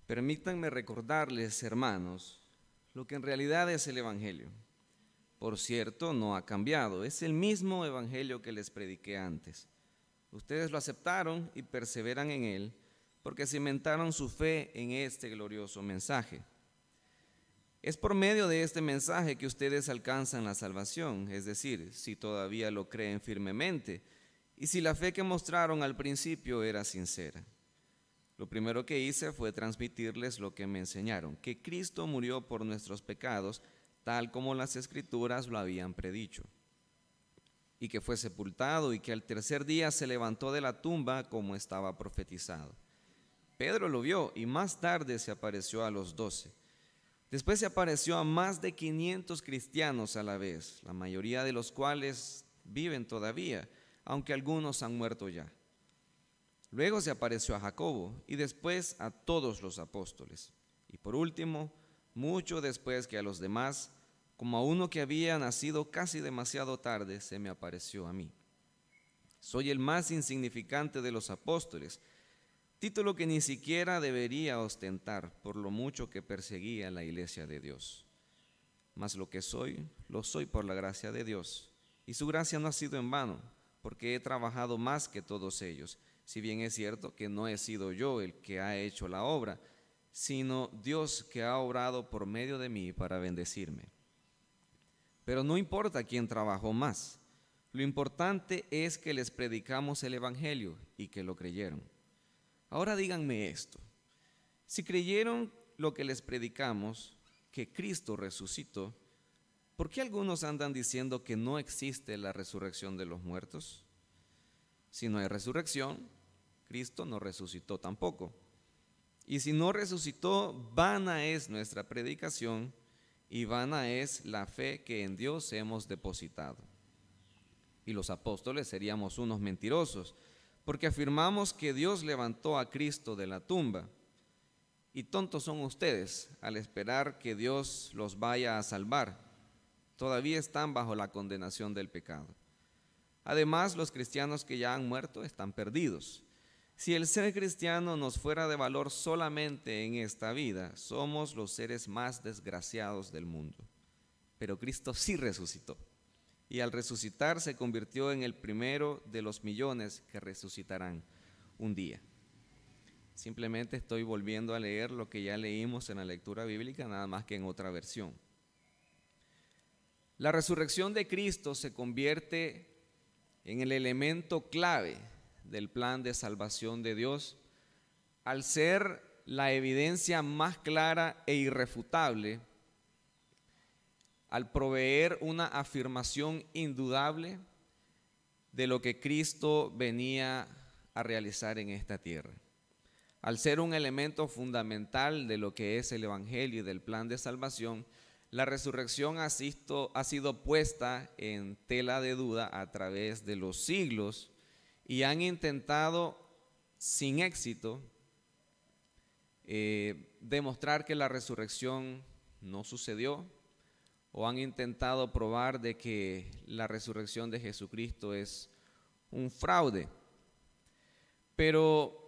Permítanme recordarles, hermanos, lo que en realidad es el Evangelio. Por cierto, no ha cambiado, es el mismo Evangelio que les prediqué antes. Ustedes lo aceptaron y perseveran en él, porque cimentaron su fe en este glorioso mensaje. Es por medio de este mensaje que ustedes alcanzan la salvación, es decir, si todavía lo creen firmemente y si la fe que mostraron al principio era sincera. Lo primero que hice fue transmitirles lo que me enseñaron, que Cristo murió por nuestros pecados, tal como las Escrituras lo habían predicho, y que fue sepultado y que al tercer día se levantó de la tumba como estaba profetizado. Pedro lo vio y más tarde se apareció a los 12. Después se apareció a más de 500 cristianos a la vez, la mayoría de los cuales viven todavía, aunque algunos han muerto ya. Luego se apareció a Jacobo y después a todos los apóstoles. Y por último, mucho después que a los demás, como a uno que había nacido casi demasiado tarde, se me apareció a mí. Soy el más insignificante de los apóstoles, título que ni siquiera debería ostentar por lo mucho que perseguía la iglesia de Dios. Mas lo que soy, lo soy por la gracia de Dios, y su gracia no ha sido en vano, porque he trabajado más que todos ellos, si bien es cierto que no he sido yo el que ha hecho la obra, sino Dios que ha obrado por medio de mí para bendecirme. Pero no importa quién trabajó más, lo importante es que les predicamos el Evangelio y que lo creyeron. Ahora díganme esto, si creyeron lo que les predicamos, que Cristo resucitó, ¿por qué algunos andan diciendo que no existe la resurrección de los muertos? Si no hay resurrección, Cristo no resucitó tampoco. Y si no resucitó, vana es nuestra predicación y vana es la fe que en Dios hemos depositado. Y los apóstoles seríamos unos mentirosos, porque afirmamos que Dios levantó a Cristo de la tumba. Y tontos son ustedes al esperar que Dios los vaya a salvar. Todavía están bajo la condenación del pecado. Además, los cristianos que ya han muerto están perdidos. Si el ser cristiano nos fuera de valor solamente en esta vida, somos los seres más desgraciados del mundo. Pero Cristo sí resucitó. Y al resucitar se convirtió en el primero de los millones que resucitarán un día. Simplemente estoy volviendo a leer lo que ya leímos en la lectura bíblica, nada más que en otra versión. La resurrección de Cristo se convierte en el elemento clave del plan de salvación de Dios, al ser la evidencia más clara e irrefutable, al proveer una afirmación indudable de lo que Cristo venía a realizar en esta tierra. Al ser un elemento fundamental de lo que es el Evangelio y del plan de salvación, la resurrección ha sido puesta en tela de duda a través de los siglos y han intentado sin éxito demostrar que la resurrección no sucedió, o han intentado probar de que la resurrección de Jesucristo es un fraude. Pero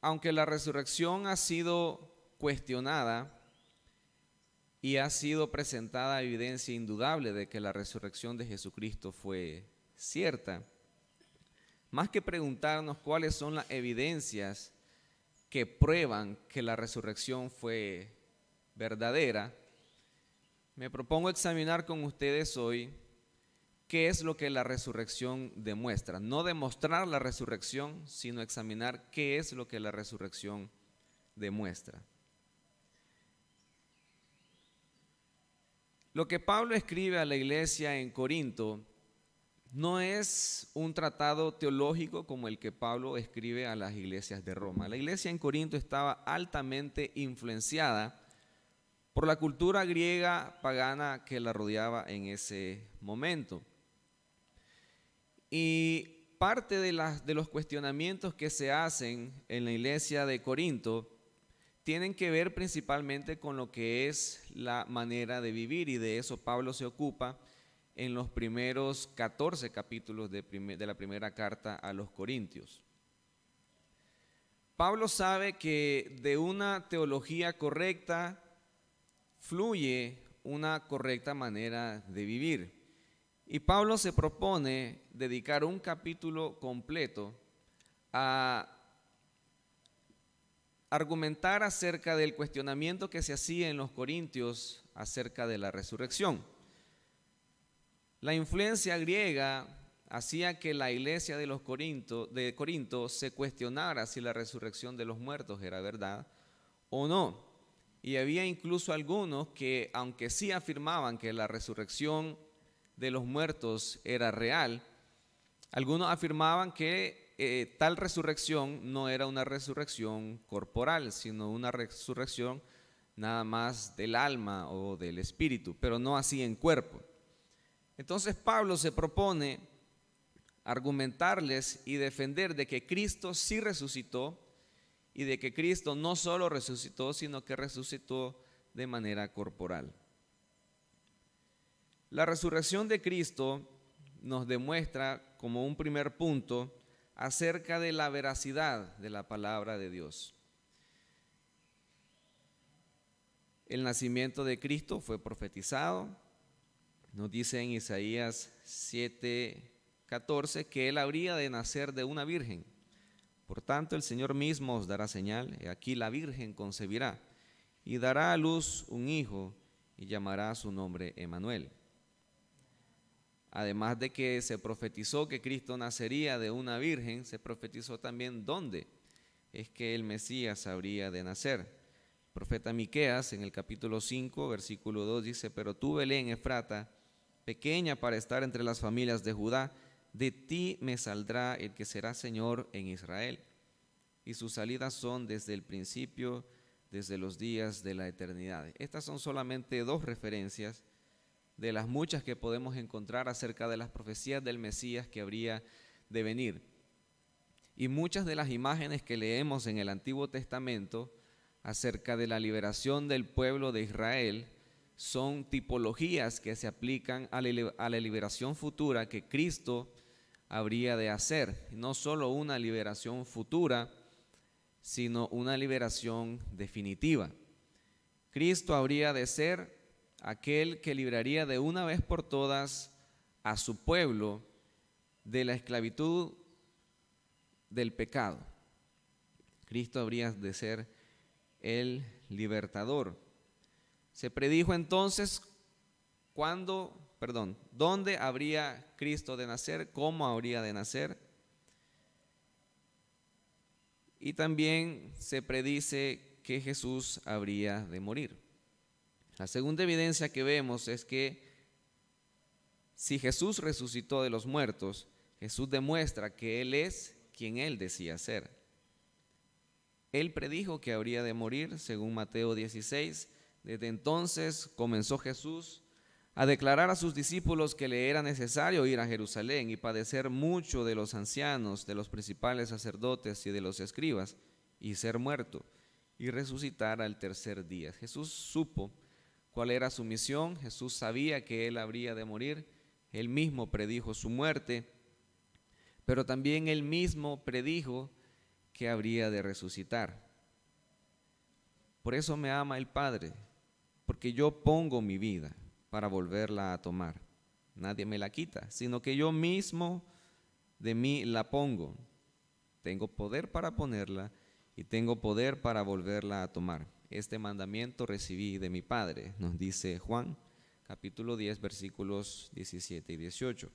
aunque la resurrección ha sido cuestionada y ha sido presentada evidencia indudable de que la resurrección de Jesucristo fue cierta, más que preguntarnos cuáles son las evidencias que prueban que la resurrección fue verdadera, me propongo examinar con ustedes hoy qué es lo que la resurrección demuestra. No demostrar la resurrección, sino examinar qué es lo que la resurrección demuestra. Lo que Pablo escribe a la iglesia en Corinto no es un tratado teológico como el que Pablo escribe a las iglesias de Roma. La iglesia en Corinto estaba altamente influenciada por la cultura griega pagana que la rodeaba en ese momento. Y parte de los cuestionamientos que se hacen en la iglesia de Corinto tienen que ver principalmente con lo que es la manera de vivir, y de eso Pablo se ocupa en los primeros 14 capítulos de la primera carta a los Corintios. Pablo sabe que de una teología correcta fluye una correcta manera de vivir. Y Pablo se propone dedicar un capítulo completo a argumentar acerca del cuestionamiento que se hacía en los corintios acerca de la resurrección. La influencia griega hacía que la iglesia de Corinto se cuestionara si la resurrección de los muertos era verdad o no. Y había incluso algunos que, aunque sí afirmaban que la resurrección de los muertos era real, algunos afirmaban que tal resurrección no era una resurrección corporal, sino una resurrección nada más del alma o del espíritu, pero no así en cuerpo. Entonces Pablo se propone argumentarles y defender de que Cristo sí resucitó y de que Cristo no solo resucitó, sino que resucitó de manera corporal. La resurrección de Cristo nos demuestra como un primer punto acerca de la veracidad de la palabra de Dios. El nacimiento de Cristo fue profetizado. Nos dice en Isaías 7:14 que Él habría de nacer de una virgen. Por tanto, el Señor mismo os dará señal. He aquí la virgen concebirá y dará a luz un hijo y llamará su nombre Emmanuel. Además de que se profetizó que Cristo nacería de una virgen, se profetizó también dónde es que el Mesías habría de nacer. El profeta Miqueas en el capítulo 5, versículo 2 dice: pero tú, Belén Efrata, pequeña para estar entre las familias de Judá, de ti me saldrá el que será Señor en Israel, y sus salidas son desde el principio, desde los días de la eternidad. Estas son solamente dos referencias de las muchas que podemos encontrar acerca de las profecías del Mesías que habría de venir. Y muchas de las imágenes que leemos en el Antiguo Testamento acerca de la liberación del pueblo de Israel son tipologías que se aplican a la liberación futura que Cristo habría de hacer. No solo una liberación futura, sino una liberación definitiva. Cristo habría de ser aquel que libraría de una vez por todas a su pueblo de la esclavitud del pecado. Cristo habría de ser el libertador. Se predijo entonces dónde habría Cristo de nacer, cómo habría de nacer. Y también se predice que Jesús habría de morir. La segunda evidencia que vemos es que si Jesús resucitó de los muertos, Jesús demuestra que Él es quien Él decía ser. Él predijo que habría de morir, según Mateo 16. Desde entonces comenzó Jesús a declarar a sus discípulos que le era necesario ir a Jerusalén y padecer mucho de los ancianos, de los principales sacerdotes y de los escribas, y ser muerto y resucitar al tercer día. Jesús supo cuál era su misión. Jesús sabía que Él habría de morir. Él mismo predijo su muerte, pero también Él mismo predijo que habría de resucitar. Por eso me ama el Padre, porque yo pongo mi vida para volverla a tomar. Nadie me la quita, sino que yo mismo de mí la pongo. Tengo poder para ponerla y tengo poder para volverla a tomar. Este mandamiento recibí de mi Padre, nos dice Juan, capítulo 10, versículos 17 y 18.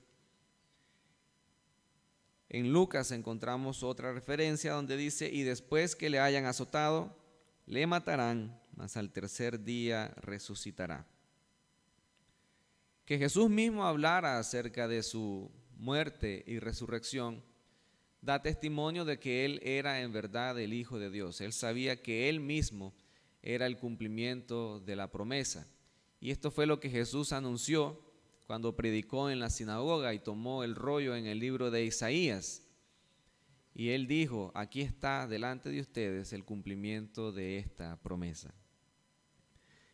En Lucas encontramos otra referencia donde dice: y después que le hayan azotado, le matarán, mas al tercer día resucitará. Que Jesús mismo hablara acerca de su muerte y resurrección da testimonio de que Él era en verdad el Hijo de Dios. Él sabía que Él mismo era el cumplimiento de la promesa. Y esto fue lo que Jesús anunció cuando predicó en la sinagoga y tomó el rollo en el libro de Isaías. Y Él dijo: aquí está delante de ustedes el cumplimiento de esta promesa.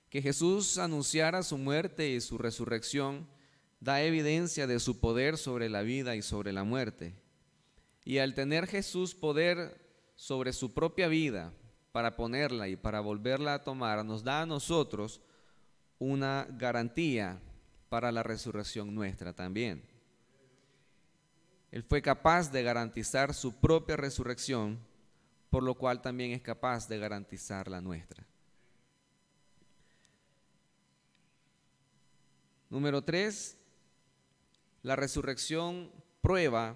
Que Jesús anunciara su muerte y su resurrección da evidencia de su poder sobre la vida y sobre la muerte. Y al tener Jesús poder sobre su propia vida para ponerla y para volverla a tomar, nos da a nosotros una garantía para la resurrección nuestra también. Él fue capaz de garantizar su propia resurrección, por lo cual también es capaz de garantizar la nuestra. Número 3, la resurrección prueba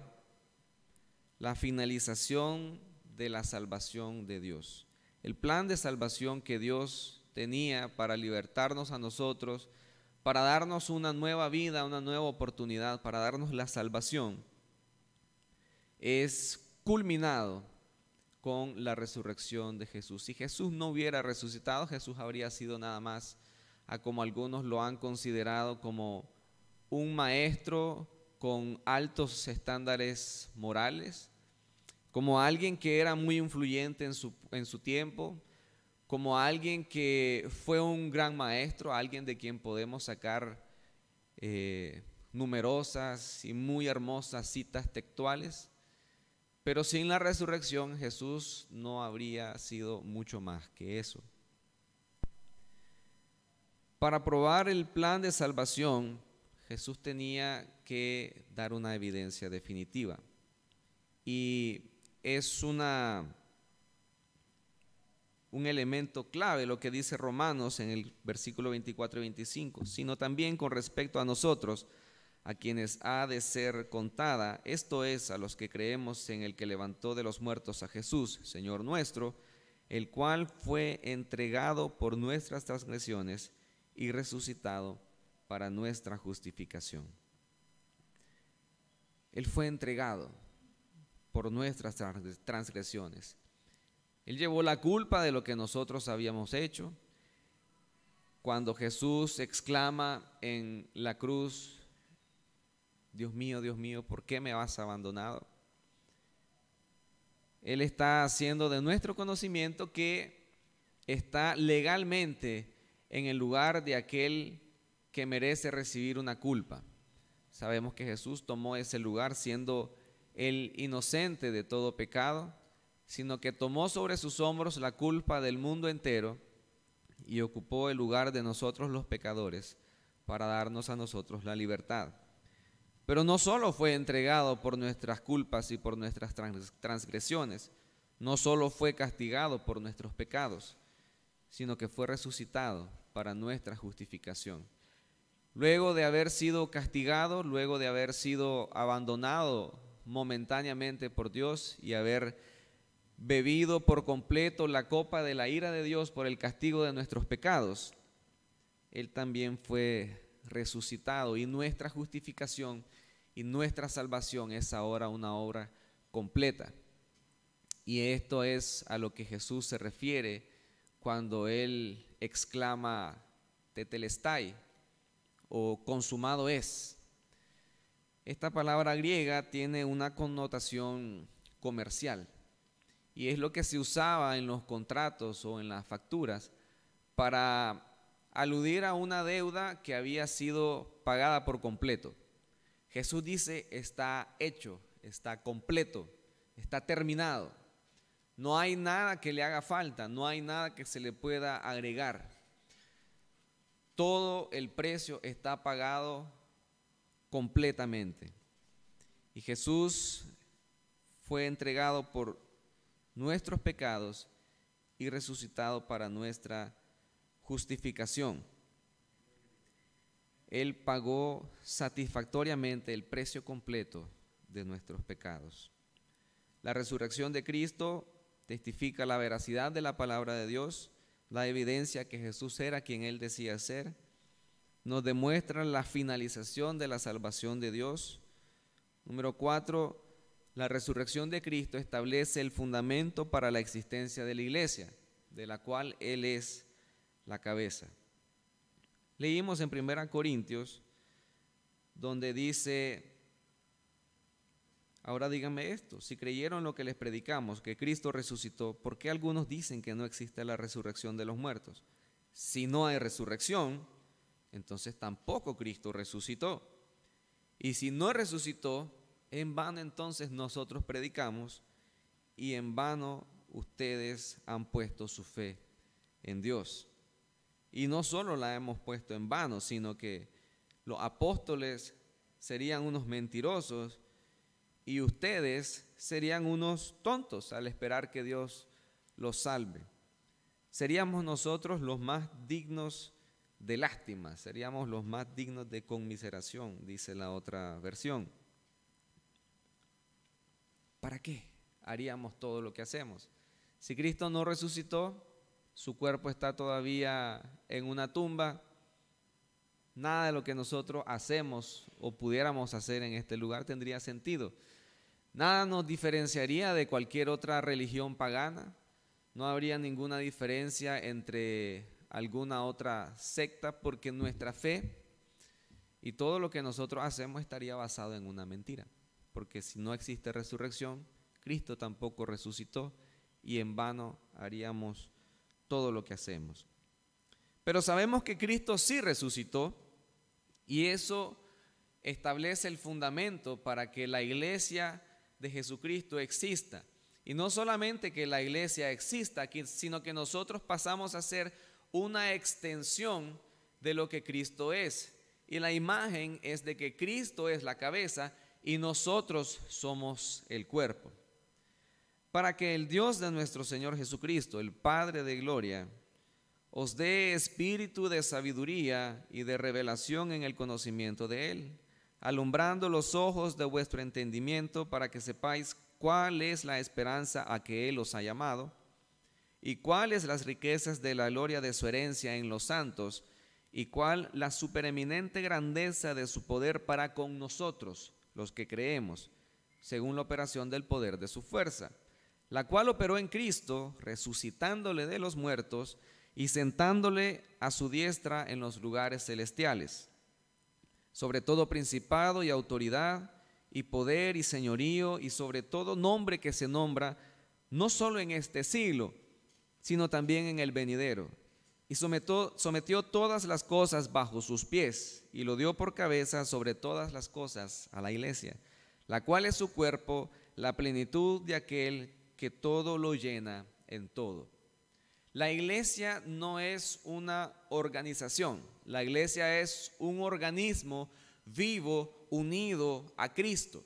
la finalización de la salvación de Dios. El plan de salvación que Dios tenía para libertarnos a nosotros, para darnos una nueva vida, una nueva oportunidad, para darnos la salvación, es culminado con la resurrección de Jesús. Si Jesús no hubiera resucitado, Jesús habría sido nada más, como algunos lo han considerado, como un maestro con altos estándares morales, como alguien que era muy influyente en su tiempo, como alguien que fue un gran maestro, alguien de quien podemos sacar numerosas y muy hermosas citas textuales. Pero sin la resurrección, Jesús no habría sido mucho más que eso. Para probar el plan de salvación, Jesús tenía que dar una evidencia definitiva. Y es un elemento clave lo que dice Romanos en el versículo 24 y 25, sino también con respecto a nosotros, a quienes ha de ser contada, esto es, a los que creemos en el que levantó de los muertos a Jesús, Señor nuestro, el cual fue entregado por nuestras transgresiones y resucitado para nuestra justificación. Él fue entregado por nuestras transgresiones. Él llevó la culpa de lo que nosotros habíamos hecho. Cuando Jesús exclama en la cruz, Dios mío, ¿por qué me has abandonado? Él está haciendo de nuestro conocimiento que está legalmente en el lugar de aquel que merece recibir una culpa. Sabemos que Jesús tomó ese lugar siendo el inocente de todo pecado, sino que tomó sobre sus hombros la culpa del mundo entero y ocupó el lugar de nosotros los pecadores para darnos a nosotros la libertad. Pero no solo fue entregado por nuestras culpas y por nuestras transgresiones, no solo fue castigado por nuestros pecados, sino que fue resucitado para nuestra justificación. Luego de haber sido castigado, luego de haber sido abandonado momentáneamente por Dios y haber bebido por completo la copa de la ira de Dios por el castigo de nuestros pecados, Él también fue resucitado y nuestra justificación y nuestra salvación es ahora una obra completa. Y esto es a lo que Jesús se refiere cuando Él exclama tetelestai o consumado es. Esta palabra griega tiene una connotación comercial y es lo que se usaba en los contratos o en las facturas para aludir a una deuda que había sido pagada por completo. Jesús dice, está hecho, está completo, está terminado. No hay nada que le haga falta, no hay nada que se le pueda agregar. Todo el precio está pagado completamente. Y Jesús fue entregado por nuestros pecados y resucitado para nuestra justificación. Él pagó satisfactoriamente el precio completo de nuestros pecados. La resurrección de Cristo testifica la veracidad de la palabra de Dios, la evidencia que Jesús era quien Él decía ser, nos demuestra la finalización de la salvación de Dios. Número 4, la resurrección de Cristo establece el fundamento para la existencia de la iglesia, de la cual Él es la cabeza. Leímos en 1 Corintios, donde dice, ahora díganme esto, si creyeron lo que les predicamos, que Cristo resucitó, ¿por qué algunos dicen que no existe la resurrección de los muertos? Si no hay resurrección, entonces tampoco Cristo resucitó. Y si no resucitó, en vano entonces nosotros predicamos y en vano ustedes han puesto su fe en Dios. Y no solo la hemos puesto en vano, sino que los apóstoles serían unos mentirosos y ustedes serían unos tontos al esperar que Dios los salve. Seríamos nosotros los más dignos de lástima, seríamos los más dignos de conmiseración, dice la otra versión. ¿Para qué haríamos todo lo que hacemos? Si Cristo no resucitó, su cuerpo está todavía en una tumba, nada de lo que nosotros hacemos o pudiéramos hacer en este lugar tendría sentido. Nada nos diferenciaría de cualquier otra religión pagana, no habría ninguna diferencia entre alguna otra secta, porque nuestra fe y todo lo que nosotros hacemos estaría basado en una mentira, porque si no existe resurrección, Cristo tampoco resucitó y en vano haríamos todo lo que hacemos. Pero sabemos que Cristo sí resucitó y eso establece el fundamento para que la iglesia de Jesucristo exista. Y no solamente que la iglesia exista, sino que nosotros pasamos a ser una extensión de lo que Cristo es. Y la imagen es de que Cristo es la cabeza y nosotros somos el cuerpo. Para que el Dios de nuestro Señor Jesucristo, el Padre de gloria, os dé espíritu de sabiduría y de revelación en el conocimiento de Él, alumbrando los ojos de vuestro entendimiento para que sepáis cuál es la esperanza a que Él os ha llamado y cuáles las riquezas de la gloria de su herencia en los santos y cuál la supereminente grandeza de su poder para con nosotros, los que creemos, según la operación del poder de su fuerza, la cual operó en Cristo, resucitándole de los muertos y sentándole a su diestra en los lugares celestiales, sobre todo principado y autoridad y poder y señorío y sobre todo nombre que se nombra, no solo en este siglo, sino también en el venidero. Y sometió todas las cosas bajo sus pies y lo dio por cabeza sobre todas las cosas a la iglesia, la cual es su cuerpo, la plenitud de aquel que todo lo llena en todo. La iglesia no es una organización, la iglesia es un organismo vivo, unido a Cristo.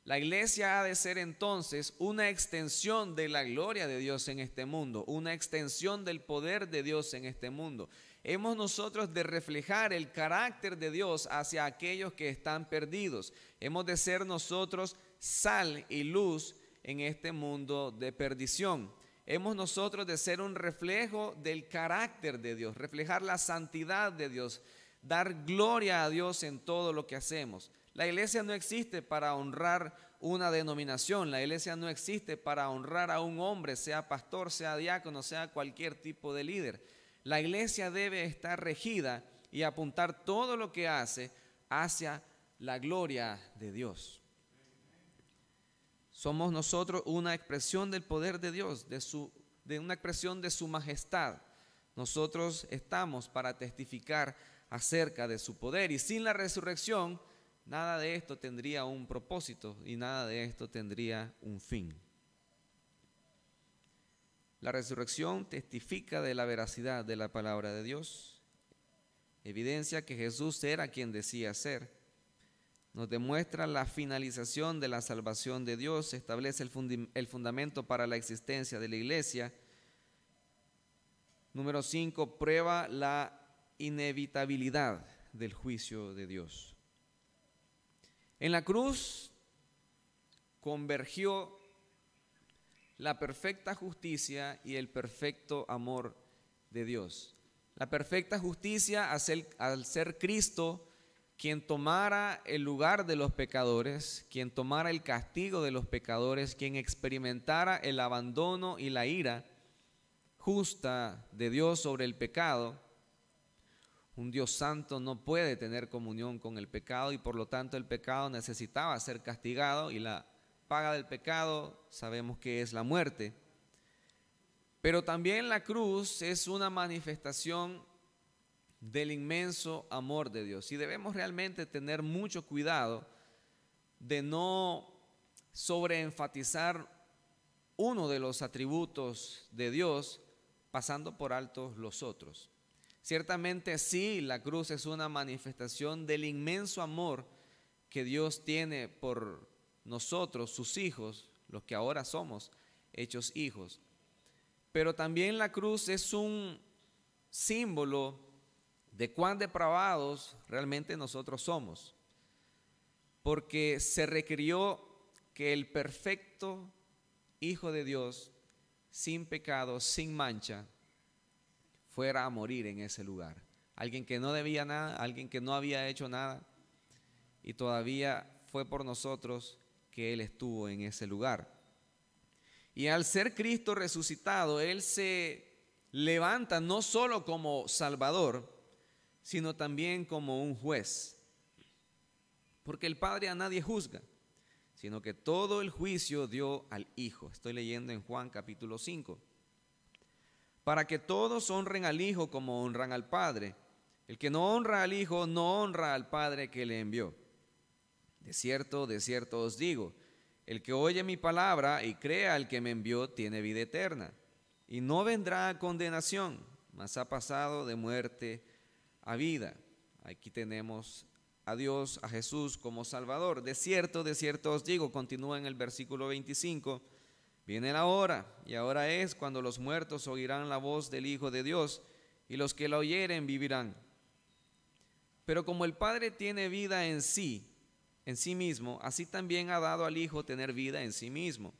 La iglesia ha de ser entonces una extensión de la gloria de Dios en este mundo, una extensión del poder de Dios en este mundo. Hemos nosotros de reflejar el carácter de Dios hacia aquellos que están perdidos. Hemos de ser nosotros sal y luz en este mundo de perdición. Hemos nosotros de ser un reflejo del carácter de Dios, reflejar la santidad de Dios, dar gloria a Dios en todo lo que hacemos. La iglesia no existe para honrar una denominación, la iglesia no existe para honrar a un hombre, sea pastor, sea diácono, sea cualquier tipo de líder. La iglesia debe estar regida y apuntar todo lo que hace hacia la gloria de Dios. Somos nosotros una expresión del poder de Dios, de una expresión de su majestad. Nosotros estamos para testificar acerca de su poder y sin la resurrección, nada de esto tendría un propósito y nada de esto tendría un fin. La resurrección testifica de la veracidad de la palabra de Dios, evidencia que Jesús era quien decía ser. Nos demuestra la finalización de la salvación de Dios, establece el fundamento para la existencia de la iglesia. Número 5, prueba la inevitabilidad del juicio de Dios. En la cruz convergió la perfecta justicia y el perfecto amor de Dios. La perfecta justicia al ser Cristo quien tomara el lugar de los pecadores, quien tomara el castigo de los pecadores, quien experimentara el abandono y la ira justa de Dios sobre el pecado. Un Dios santo no puede tener comunión con el pecado y por lo tanto el pecado necesitaba ser castigado y la paga del pecado sabemos que es la muerte. Pero también la cruz es una manifestación del inmenso amor de Dios y debemos realmente tener mucho cuidado de no sobreenfatizar uno de los atributos de Dios, pasando por alto los otros. Ciertamente sí, la cruz es una manifestación del inmenso amor que Dios tiene por nosotros, sus hijos, los que ahora somos hechos hijos. Pero también la cruz es un símbolo de cuán depravados realmente nosotros somos, porque se requirió que el perfecto Hijo de Dios, sin pecado, sin mancha, fuera a morir en ese lugar. Alguien que no debía nada, alguien que no había hecho nada, y todavía fue por nosotros que Él estuvo en ese lugar. Y al ser Cristo resucitado, Él se levanta no solo como Salvador, sino también como un juez. Porque el Padre a nadie juzga, sino que todo el juicio dio al Hijo. Estoy leyendo en Juan capítulo 5. Para que todos honren al Hijo como honran al Padre. El que no honra al Hijo, no honra al Padre que le envió. De cierto os digo, el que oye mi palabra y crea al que me envió tiene vida eterna, y no vendrá a condenación, mas ha pasado de muerte a vida. Aquí tenemos a Dios, a Jesús como Salvador. De cierto os digo, continúa en el versículo 25, viene la hora, y ahora es cuando los muertos oirán la voz del Hijo de Dios, y los que la oyeren vivirán. Pero como el Padre tiene vida en sí mismo, así también ha dado al Hijo tener vida en sí mismo.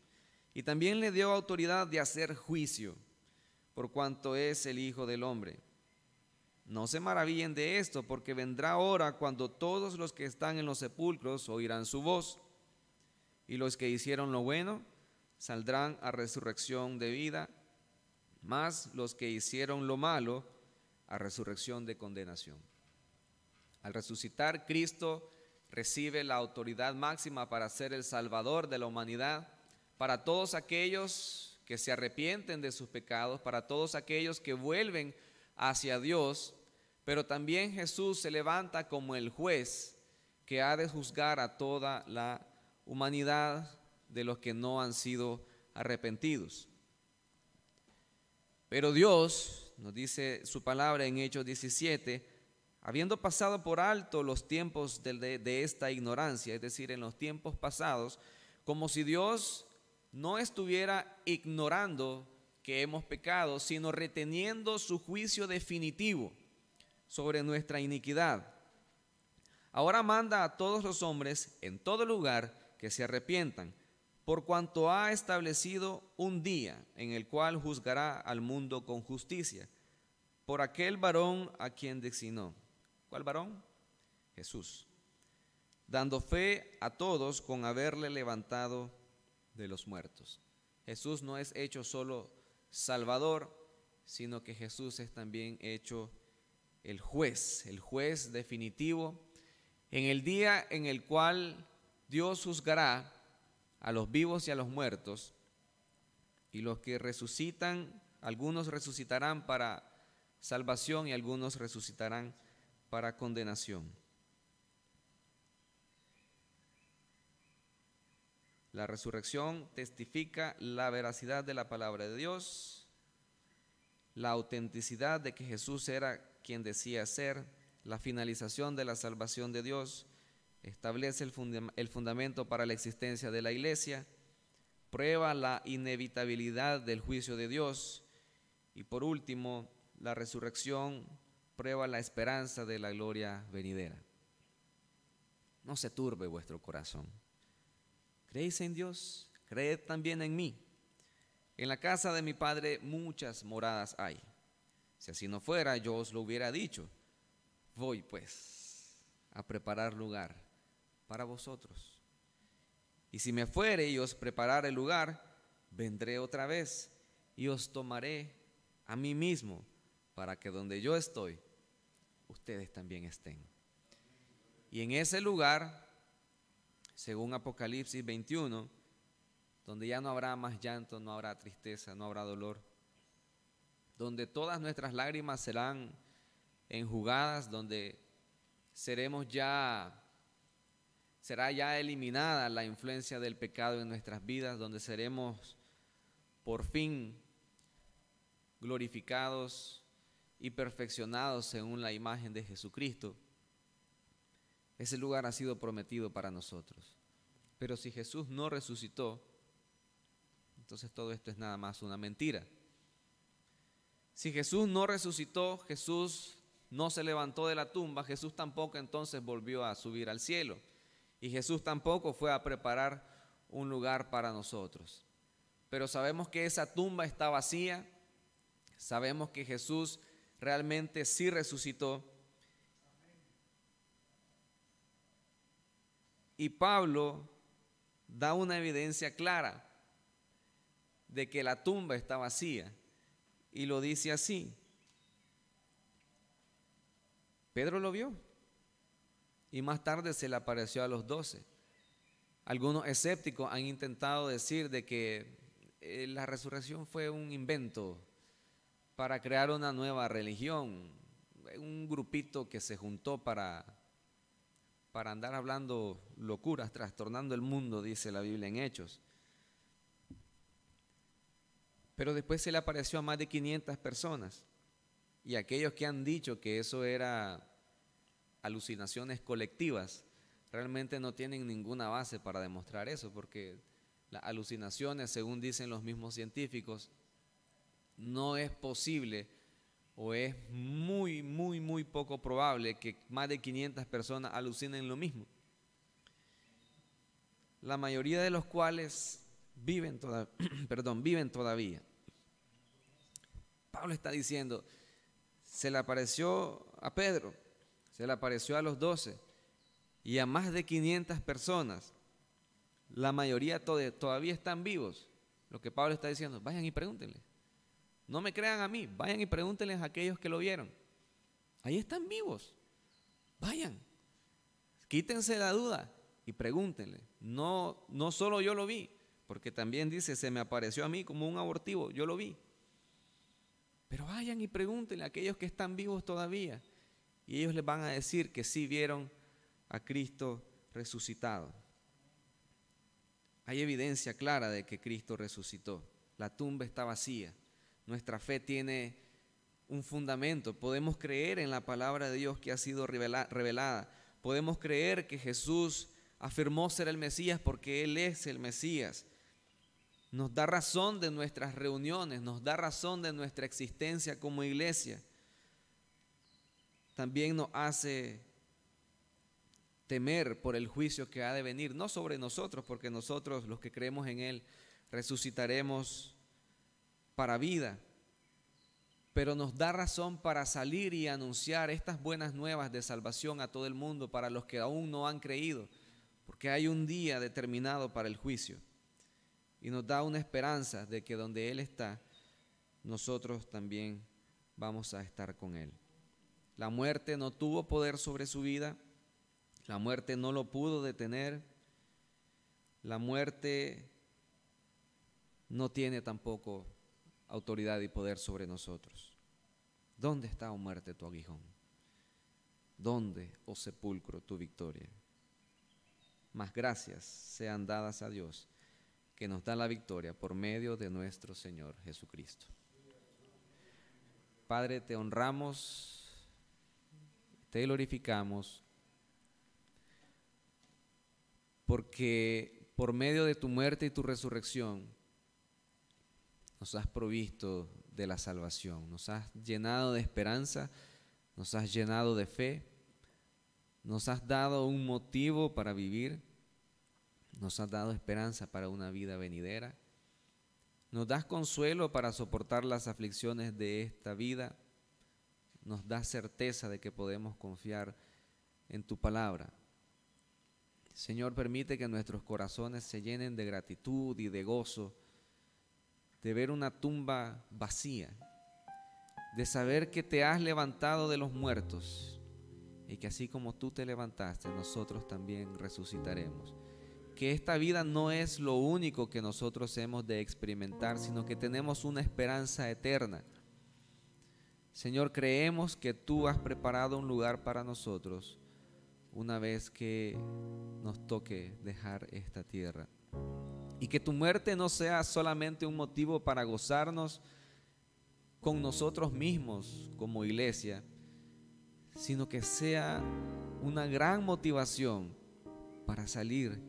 Y también le dio autoridad de hacer juicio, por cuanto es el Hijo del Hombre. No se maravillen de esto, porque vendrá hora cuando todos los que están en los sepulcros oirán su voz, y los que hicieron lo bueno saldrán a resurrección de vida, mas los que hicieron lo malo a resurrección de condenación. Al resucitar, Cristo recibe la autoridad máxima para ser el Salvador de la humanidad, para todos aquellos que se arrepienten de sus pecados, para todos aquellos que vuelven hacia Dios. Pero también Jesús se levanta como el juez que ha de juzgar a toda la humanidad de los que no han sido arrepentidos. Pero Dios, nos dice su palabra en Hechos 17, habiendo pasado por alto los tiempos de esta ignorancia, es decir, en los tiempos pasados, como si Dios no estuviera ignorando que hemos pecado, sino reteniendo su juicio definitivo sobre nuestra iniquidad. Ahora manda a todos los hombres en todo lugar que se arrepientan, por cuanto ha establecido un día en el cual juzgará al mundo con justicia, por aquel varón a quien designó. ¿Cuál varón? Jesús, dando fe a todos con haberle levantado de los muertos. Jesús no es hecho solo Salvador, sino que Jesús es también hecho el juez definitivo, en el día en el cual Dios juzgará a los vivos y a los muertos, y los que resucitan, algunos resucitarán para salvación y algunos resucitarán para condenación. La resurrección testifica la veracidad de la palabra de Dios, la autenticidad de que Jesús era quien decía ser, la finalización de la salvación de Dios, establece el fundamento para la existencia de la iglesia, prueba la inevitabilidad del juicio de Dios y por último, la resurrección prueba la esperanza de la gloria venidera. No se turbe vuestro corazón. ¿Creéis en Dios? Creed también en mí. En la casa de mi Padre muchas moradas hay. Si así no fuera, yo os lo hubiera dicho. Voy pues a preparar lugar para vosotros. Y si me fuere y os preparare el lugar, vendré otra vez y os tomaré a mí mismo, para que donde yo estoy, ustedes también estén. Y en ese lugar, según Apocalipsis 21, donde ya no habrá más llanto, no habrá tristeza, no habrá dolor, donde todas nuestras lágrimas serán enjugadas, donde será ya eliminada la influencia del pecado en nuestras vidas, donde seremos por fin glorificados y perfeccionados según la imagen de Jesucristo, ese lugar ha sido prometido para nosotros. Pero si Jesús no resucitó, entonces todo esto es nada más una mentira. Si Jesús no resucitó, Jesús no se levantó de la tumba, Jesús tampoco entonces volvió a subir al cielo. Y Jesús tampoco fue a preparar un lugar para nosotros. Pero sabemos que esa tumba está vacía, sabemos que Jesús realmente sí resucitó. Y Pablo da una evidencia clara de que la tumba está vacía, y lo dice así. Pedro lo vio y más tarde se le apareció a los 12. Algunos escépticos han intentado decir de que la resurrección fue un invento para crear una nueva religión, un grupito que se juntó para andar hablando locuras, trastornando el mundo, dice la Biblia en Hechos. Pero después se le apareció a más de 500 personas, y aquellos que han dicho que eso era alucinaciones colectivas, realmente no tienen ninguna base para demostrar eso, porque las alucinaciones, según dicen los mismos científicos, no es posible o es muy poco probable que más de 500 personas alucinen lo mismo. La mayoría de los cuales viven todavía. Pablo está diciendo, se le apareció a Pedro, se le apareció a los 12 y a más de 500 personas. La mayoría todavía están vivos. Lo que Pablo está diciendo, vayan y pregúntenle. No me crean a mí, vayan y pregúntenles a aquellos que lo vieron. Ahí están vivos. Vayan, quítense la duda y pregúntenle. No solo yo lo vi, porque también dice, se me apareció a mí como un abortivo, yo lo vi. Pero vayan y pregúntenle a aquellos que están vivos todavía, y ellos les van a decir que sí vieron a Cristo resucitado. Hay evidencia clara de que Cristo resucitó. La tumba está vacía. Nuestra fe tiene un fundamento. Podemos creer en la palabra de Dios que ha sido revelada. Podemos creer que Jesús afirmó ser el Mesías porque Él es el Mesías. Nos da razón de nuestras reuniones, nos da razón de nuestra existencia como iglesia. También nos hace temer por el juicio que ha de venir, no sobre nosotros, porque nosotros, los que creemos en Él, resucitaremos para vida, pero nos da razón para salir y anunciar estas buenas nuevas de salvación a todo el mundo, para los que aún no han creído, porque hay un día determinado para el juicio. Y nos da una esperanza de que donde Él está, nosotros también vamos a estar con Él. La muerte no tuvo poder sobre su vida, la muerte no lo pudo detener, la muerte no tiene tampoco autoridad y poder sobre nosotros. ¿Dónde está, oh muerte, tu aguijón? ¿Dónde, oh sepulcro, tu victoria? Mas gracias sean dadas a Dios, que nos da la victoria por medio de nuestro Señor Jesucristo. Padre, te honramos, te glorificamos, porque por medio de tu muerte y tu resurrección nos has provisto de la salvación, nos has llenado de esperanza, nos has llenado de fe, nos has dado un motivo para vivir, nos has dado esperanza para una vida venidera, nos das consuelo para soportar las aflicciones de esta vida, nos das certeza de que podemos confiar en tu palabra. Señor, permite que nuestros corazones se llenen de gratitud y de gozo, de ver una tumba vacía, de saber que te has levantado de los muertos y que así como tú te levantaste, nosotros también resucitaremos. Que esta vida no es lo único que nosotros hemos de experimentar, sino que tenemos una esperanza eterna. Señor, creemos que tú has preparado un lugar para nosotros una vez que nos toque dejar esta tierra. Y que tu muerte no sea solamente un motivo para gozarnos con nosotros mismos como iglesia, sino que sea una gran motivación para salir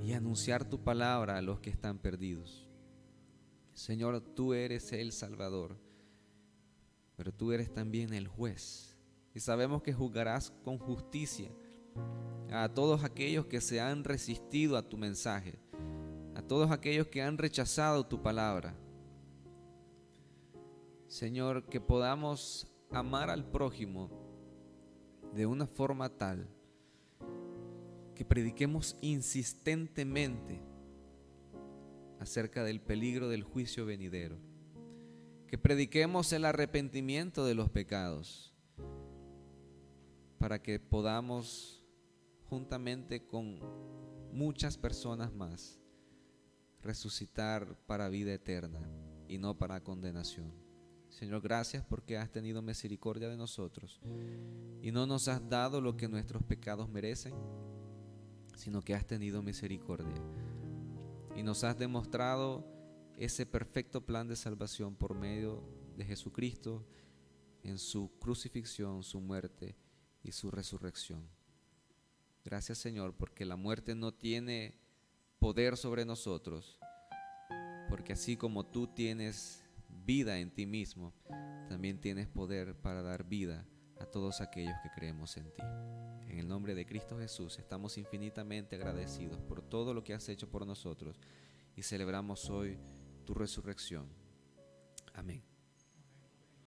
y anunciar tu palabra a los que están perdidos. Señor, tú eres el Salvador, pero tú eres también el juez. Y sabemos que juzgarás con justicia a todos aquellos que se han resistido a tu mensaje, a todos aquellos que han rechazado tu palabra. Señor, que podamos amar al prójimo de una forma tal que prediquemos insistentemente acerca del peligro del juicio venidero, que prediquemos el arrepentimiento de los pecados, para que podamos, juntamente con muchas personas más, resucitar para vida eterna y no para condenación. Señor, gracias porque has tenido misericordia de nosotros y no nos has dado lo que nuestros pecados merecen, sino que has tenido misericordia y nos has demostrado ese perfecto plan de salvación por medio de Jesucristo en su crucifixión, su muerte y su resurrección. Gracias, Señor, porque la muerte no tiene poder sobre nosotros, porque así como tú tienes vida en ti mismo, también tienes poder para dar vida a todos aquellos que creemos en ti. En el nombre de Cristo Jesús estamos infinitamente agradecidos por todo lo que has hecho por nosotros y celebramos hoy tu resurrección. Amén.